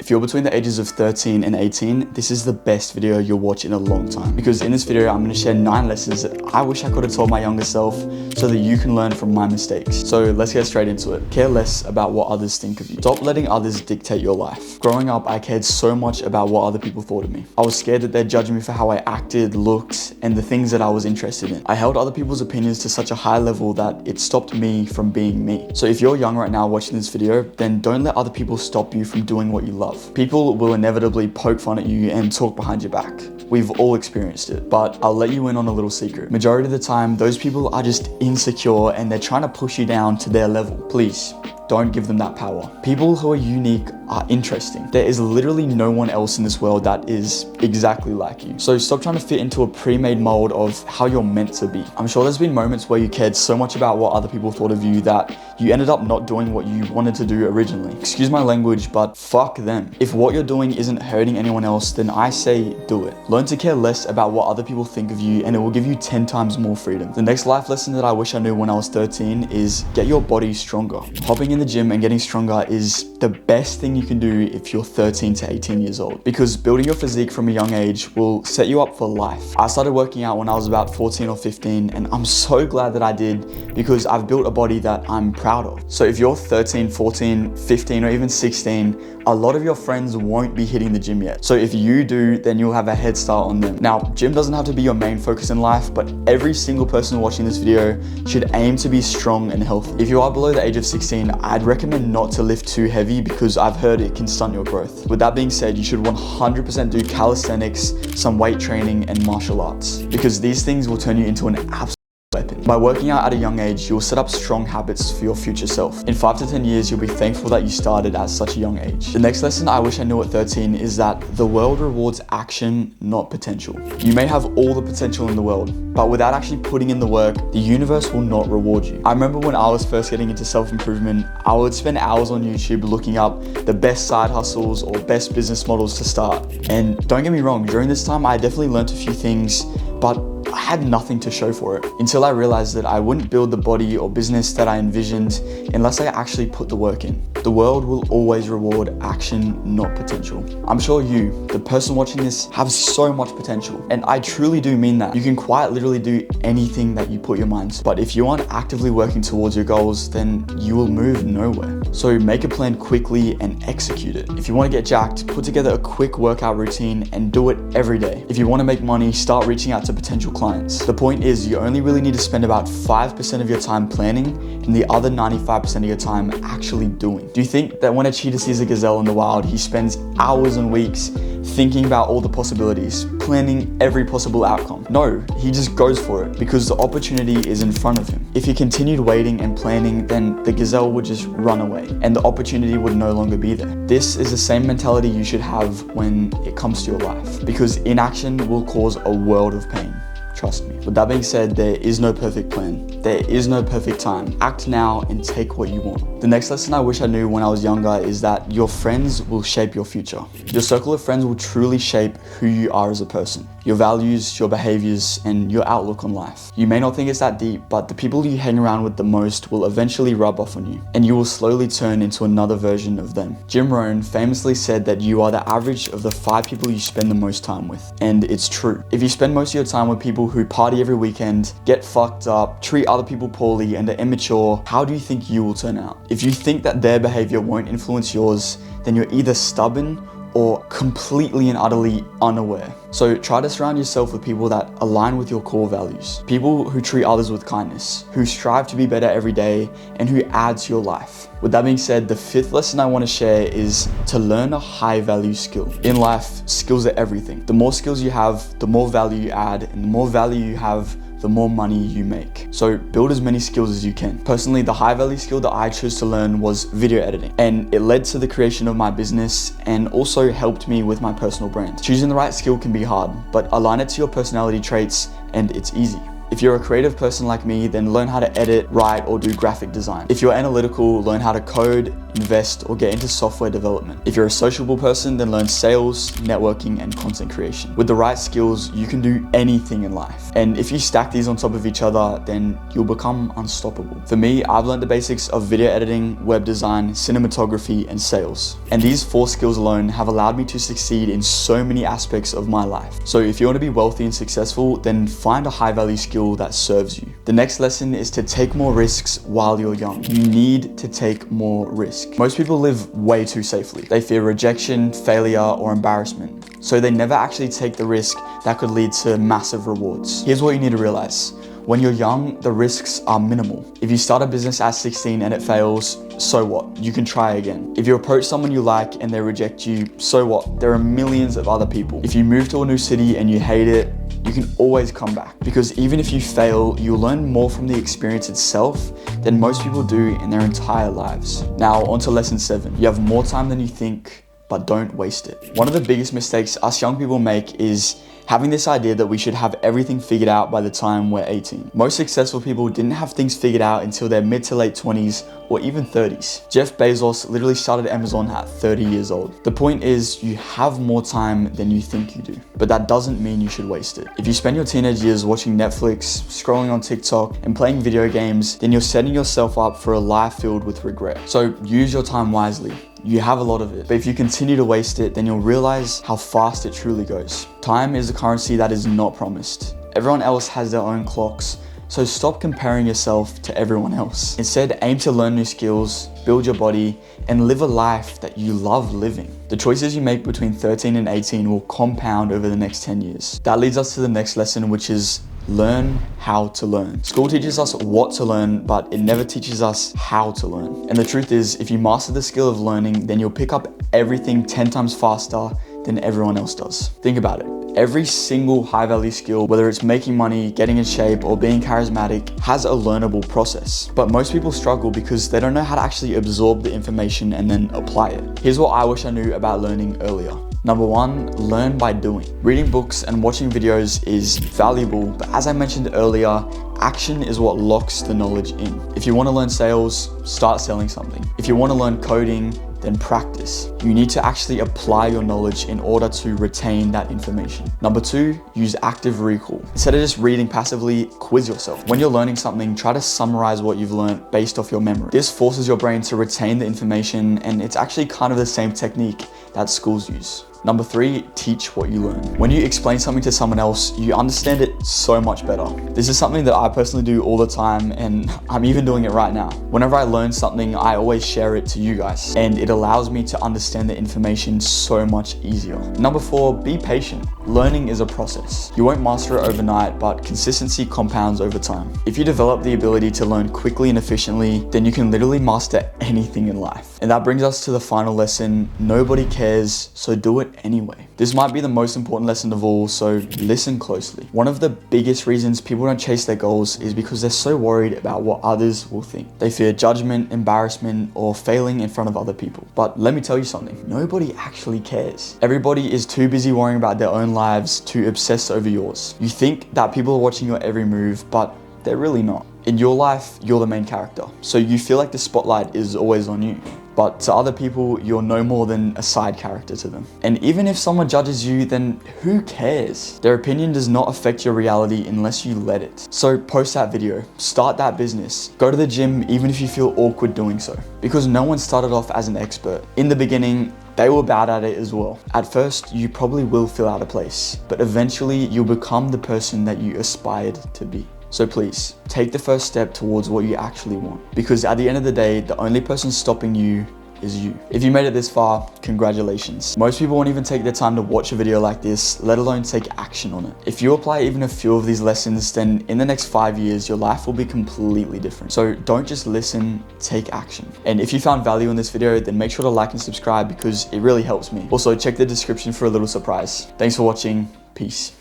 If you're between the ages of 13 and 18, this is the best video you'll watch in a long time. Because in this video, I'm going to share 9 lessons that I wish I could have told my younger self so that you can learn from my mistakes. So let's get straight into it. Care less about what others think of you. Stop letting others dictate your life. Growing up, I cared so much about what other people thought of me. I was scared that they'd judge me for how I acted, looked, and the things that I was interested in. I held other people's opinions to such a high level that it stopped me from being me. So if you're young right now watching this video, then don't let other people stop you from doing what you love. People will inevitably poke fun at you and talk behind your back. We've all experienced it, but I'll let you in on a little secret. Majority of the time, those people are just insecure and they're trying to push you down to their level. Please, don't give them that power. People who are unique are interesting. There is literally no one else in this world that is exactly like you. So stop trying to fit into a pre-made mold of how you're meant to be. I'm sure there's been moments where you cared so much about what other people thought of you that you ended up not doing what you wanted to do originally. Excuse my language, but fuck them. If what you're doing isn't hurting anyone else, then I say do it. Learn to care less about what other people think of you and it will give you 10 times more freedom. The next life lesson that I wish I knew when I was 13 is get your body stronger. Hopping in the gym and getting stronger is the best thing you can do if you're 13 to 18 years old, because building your physique from a young age will set you up for life. I started working out when I was about 14 or 15 and I'm so glad that I did because I've built a body that I'm proud of. So if you're 13, 14, 15 or even 16, a lot of your friends won't be hitting the gym yet. So if you do, then you'll have a head start on them. Now, gym doesn't have to be your main focus in life, but every single person watching this video should aim to be strong and healthy. If you are below the age of 16, I'd recommend not to lift too heavy because I've heard it can stunt your growth. With that being said, you should 100% do calisthenics, some weight training and martial arts, because these things will turn you into an absolute weapon. By working out at a young age, you'll set up strong habits for your future self. In 5 to 10 years, you'll be thankful that you started at such a young age. The next lesson I wish I knew at 13 is that the world rewards action, not potential. You may have all the potential in the world, but without actually putting in the work, the universe will not reward you. I remember when I was first getting into self-improvement, I would spend hours on YouTube looking up the best side hustles or best business models to start. And don't get me wrong, during this time, I definitely learned a few things, but I had nothing to show for it until I realized that I wouldn't build the body or business that I envisioned unless I actually put the work in. The world will always reward action, not potential. I'm sure you, the person watching this, have so much potential. And I truly do mean that. You can quite literally do anything that you put your mind to. But if you aren't actively working towards your goals, then you will move nowhere. So make a plan quickly and execute it. If you want to get jacked, put together a quick workout routine and do it every day. If you want to make money, start reaching out to potential clients. The point is, you only really need to spend about 5% of your time planning and the other 95% of your time actually doing. Do you think that when a cheetah sees a gazelle in the wild, he spends hours and weeks thinking about all the possibilities, planning every possible outcome? No, he just goes for it because the opportunity is in front of him. If he continued waiting and planning, then the gazelle would just run away and the opportunity would no longer be there. This is the same mentality you should have when it comes to your life, because inaction will cause a world of pain. Trust me. With that being said, there is no perfect plan. There is no perfect time. Act now and take what you want. The next lesson I wish I knew when I was younger is that your friends will shape your future. Your circle of friends will truly shape who you are as a person. Your values, your behaviors, and your outlook on life. You may not think it's that deep, but the people you hang around with the most will eventually rub off on you, and you will slowly turn into another version of them. Jim Rohn famously said that you are the average of the 5 people you spend the most time with, and it's true. If you spend most of your time with people who party every weekend, get fucked up, treat other people poorly, and are immature, how do you think you will turn out? If you think that their behavior won't influence yours, then you're either stubborn or completely and utterly unaware. So try to surround yourself with people that align with your core values. People who treat others with kindness, who strive to be better every day, and who add to your life. With that being said, the 5th lesson I want to share is to learn a high value skill. In life, skills are everything. The more skills you have, the more value you add, and the more value you have, the more money you make. So build as many skills as you can. Personally, the high value skill that I chose to learn was video editing, and it led to the creation of my business and also helped me with my personal brand. Choosing the right skill can be hard, but align it to your personality traits and it's easy. If you're a creative person like me, then learn how to edit, write, or do graphic design. If you're analytical, learn how to code, invest, or get into software development. If you're a sociable person, then learn sales, networking, and content creation. With the right skills, you can do anything in life. And if you stack these on top of each other, then you'll become unstoppable. For me, I've learned the basics of video editing, web design, cinematography, and sales. And these 4 skills alone have allowed me to succeed in so many aspects of my life. So if you want to be wealthy and successful, then find a high value skill that serves you. The next lesson is to take more risks while you're young. You need to take more risk. Most people live way too safely. They fear rejection, failure, or embarrassment. So they never actually take the risk that could lead to massive rewards. Here's what you need to realize. When you're young, the risks are minimal. If you start a business at 16 and it fails, so what? You can try again. If you approach someone you like and they reject you, so what? There are millions of other people. If you move to a new city and you hate it, you can always come back, because even if you fail, you'll learn more from the experience itself than most people do in their entire lives. Now, on to lesson 7. You have more time than you think, but don't waste it. One of the biggest mistakes us young people make is having this idea that we should have everything figured out by the time we're 18. Most successful people didn't have things figured out until their mid to late 20s or even 30s. Jeff Bezos literally started Amazon at 30 years old. The point is, you have more time than you think you do, but that doesn't mean you should waste it. If you spend your teenage years watching Netflix, scrolling on TikTok, and playing video games, then you're setting yourself up for a life filled with regret. So use your time wisely. You have a lot of it, but if you continue to waste it, then you'll realize how fast it truly goes. Time is a currency that is not promised. Everyone else has their own clocks, so stop comparing yourself to everyone else. Instead, aim to learn new skills, build your body, and live a life that you love living. The choices you make between 13 and 18 will compound over the next 10 years. That leads us to the next lesson, which is learn how to learn. School teaches us what to learn, but it never teaches us how to learn. And the truth is, if you master the skill of learning, then you'll pick up everything 10 times faster than everyone else does. Think about it. Every single high value skill, whether it's making money, getting in shape, or being charismatic, has a learnable process. But most people struggle because they don't know how to actually absorb the information and then apply it. Here's what I wish I knew about learning earlier. Number 1, learn by doing. Reading books and watching videos is valuable, but as I mentioned earlier, action is what locks the knowledge in. If you want to learn sales, start selling something. If you want to learn coding, then practice. You need to actually apply your knowledge in order to retain that information. Number 2, use active recall. Instead of just reading passively, quiz yourself. When you're learning something, try to summarize what you've learned based off your memory. This forces your brain to retain the information, and it's actually kind of the same technique that schools use. Number 3, teach what you learn. When you explain something to someone else, you understand it so much better. This is something that I personally do all the time, and I'm even doing it right now. Whenever I learn something, I always share it to you guys, and it allows me to understand the information so much easier. Number 4, be patient. Learning is a process. You won't master it overnight, but consistency compounds over time. If you develop the ability to learn quickly and efficiently, then you can literally master anything in life. And that brings us to the final lesson. Nobody cares, so do it anyway. This might be the most important lesson of all, so listen closely. One of the biggest reasons people don't chase their goals is because they're so worried about what others will think. They fear judgment, embarrassment, or failing in front of other people. But let me tell you something, nobody actually cares. Everybody is too busy worrying about their own lives to obsess over yours. You think that people are watching your every move, but they're really not. In your life, you're the main character, so you feel like the spotlight is always on you. But to other people, you're no more than a side character to them. And even if someone judges you, then who cares? Their opinion does not affect your reality unless you let it. So post that video, start that business, go to the gym even if you feel awkward doing so. Because no one started off as an expert. In the beginning, they were bad at it as well. At first, you probably will feel out of place, but eventually you'll become the person that you aspired to be. So please, take the first step towards what you actually want. Because at the end of the day, the only person stopping you is you. If you made it this far, congratulations. Most people won't even take the time to watch a video like this, let alone take action on it. If you apply even a few of these lessons, then in the next 5 years, your life will be completely different. So don't just listen, take action. And if you found value in this video, then make sure to like and subscribe because it really helps me. Also, check the description for a little surprise. Thanks for watching. Peace.